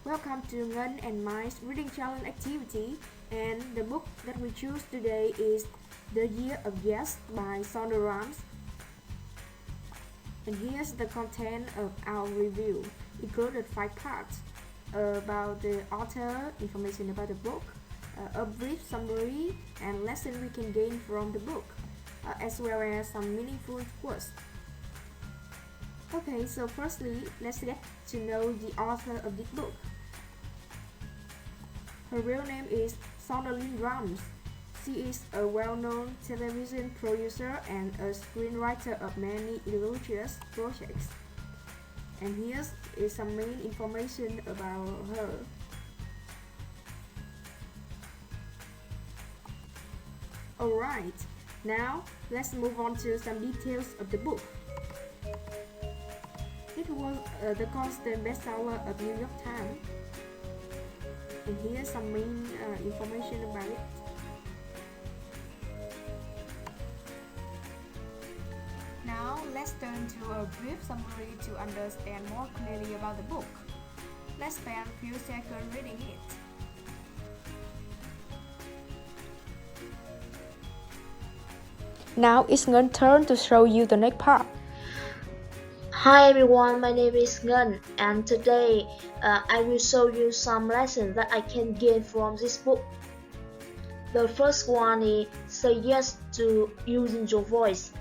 Welcome to Ngân and Mai's reading challenge activity, and the book that we choose today is The Year of Yes by Saundra Rams. And here's the content of our review. It included 5 parts about the author, information about the book, a brief summary, and lesson we can gain from the book, as well as some meaningful quotes. Okay, so firstly, let's get to know the author of this book. Her real name is Saundra Rams. She is a well-known television producer and a screenwriter of many illustrious projects. And here is some main information about her. Alright, now let's move on to some details of the book. It was the constant bestseller of New York Times. And here's some main information about it. Now let's turn to a brief summary to understand more clearly about the book. Let's spend a few seconds reading it. Now it's Ngân turn to show you the next part. Hi everyone, my name is Ngân, and today I will show you some lessons that I can gain from this book. The first one is say yes to using your voice.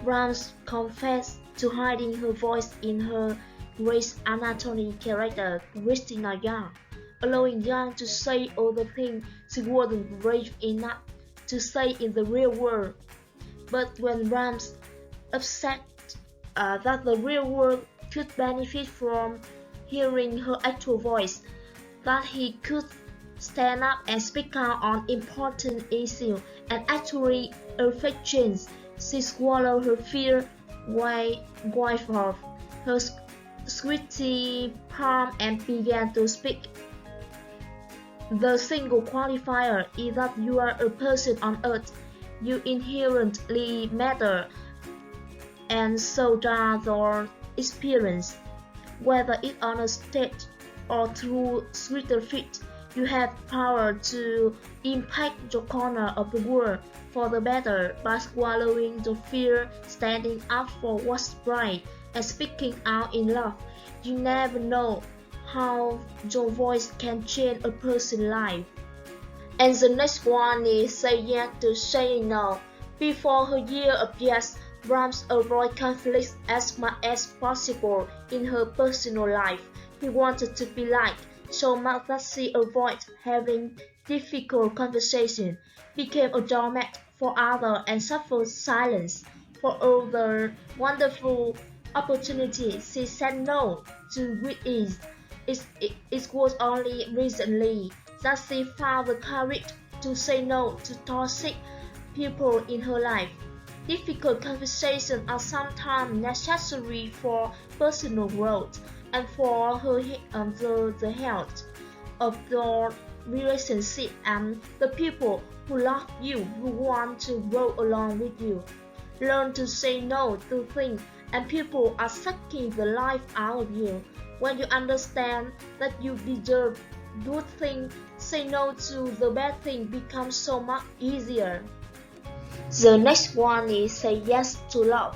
Rams confessed to hiding her voice in her Grey's Anatomy character Christina Young, allowing Young to say all the things she wasn't brave enough to say in the real world. But when Rams upset that the real world could benefit from hearing her actual voice, that he could stand up and speak out on important issues and actually affect change, she swallowed her fear, wiped off her sweaty palm and began to speak. The single qualifier is that you are a person on earth. You inherently matter, and so does your experience. Whether it's on a stage or through Twitter feed, you have power to impact your corner of the world for the better by swallowing the fear, standing up for what's right, and speaking out in love. You never know how your voice can change a person's life. And the next one is say yes to saying no. Before her year of yes, Rams avoided conflicts as much as possible in her personal life. He wanted to be liked so much that she avoided having difficult conversations, became a doormat for others, and suffered silence. For all the wonderful opportunities she said no to with ease, it was only recently that she found the courage to say no to toxic people in her life. Difficult conversations are sometimes necessary for personal growth and for the health of your relationship and the people who love you, who want to grow along with you. Learn to say no to things and people are sucking the life out of you. When you understand that you deserve good things, say no to the bad thing becomes so much easier. The next one is say yes to love.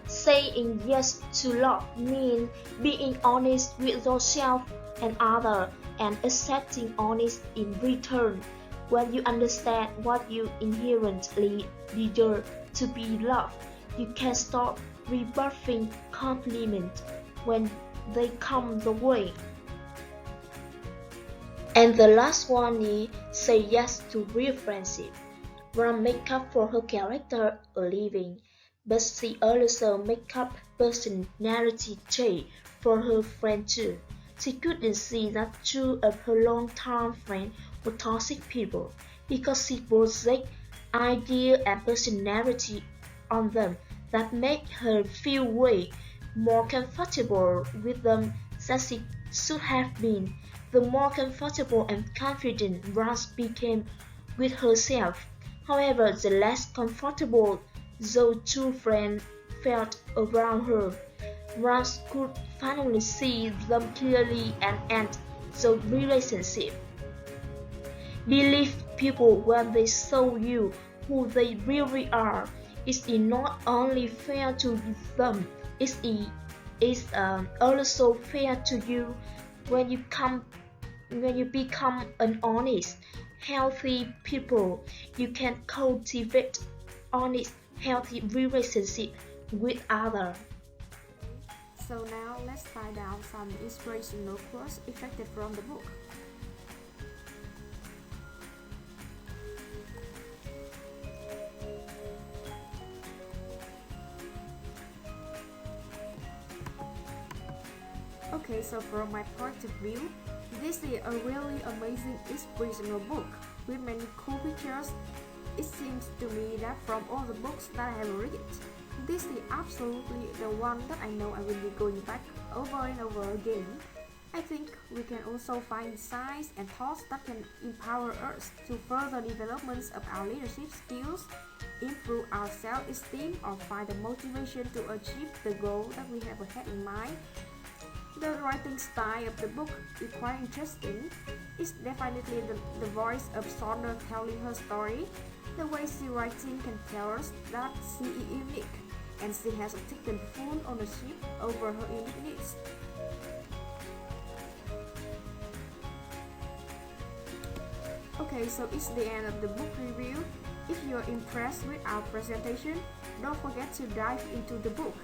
Saying yes to love means being honest with yourself and others and accepting honest in return. When you understand what you inherently deserve to be loved, you can stop rebuffing compliments when they come the way. And the last one is say yes to real friendship. Ram make up for her character a living, but she also make up personality trait for her friend too. She couldn't see that two of her long-time friends were toxic people because she projected idea and personality on them that made her feel way more comfortable with them than she should have been. The more comfortable and confident Rams became with herself, however, the less comfortable those two friends felt around her. Rams could finally see them clearly and the relationship. Believe people when they show you who they really are. It's not only fair to them, it's also fair to you when you become an honest, healthy people. You can cultivate honest, healthy relationship with others. So now let's find out some inspirational quotes extracted from the book. Okay, so from my point of view, this is a really amazing inspirational book with many cool pictures. It seems to me that from all the books that I have read, this is absolutely the one that I know I will be going back over and over again. I think we can also find signs and thoughts that can empower us to further developments of our leadership skills, improve our self-esteem, or find the motivation to achieve the goal that we have ahead in mind. The writing style of the book is quite interesting. It's definitely the voice of Sona telling her story. The way she writing can tell us that she is unique and she has taken full ownership over her unique needs. Okay, so it's the end of the book review. If you're impressed with our presentation, don't forget to dive into the book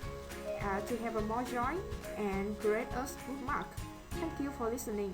to have a more joy and grade us good mark. Thank you for listening.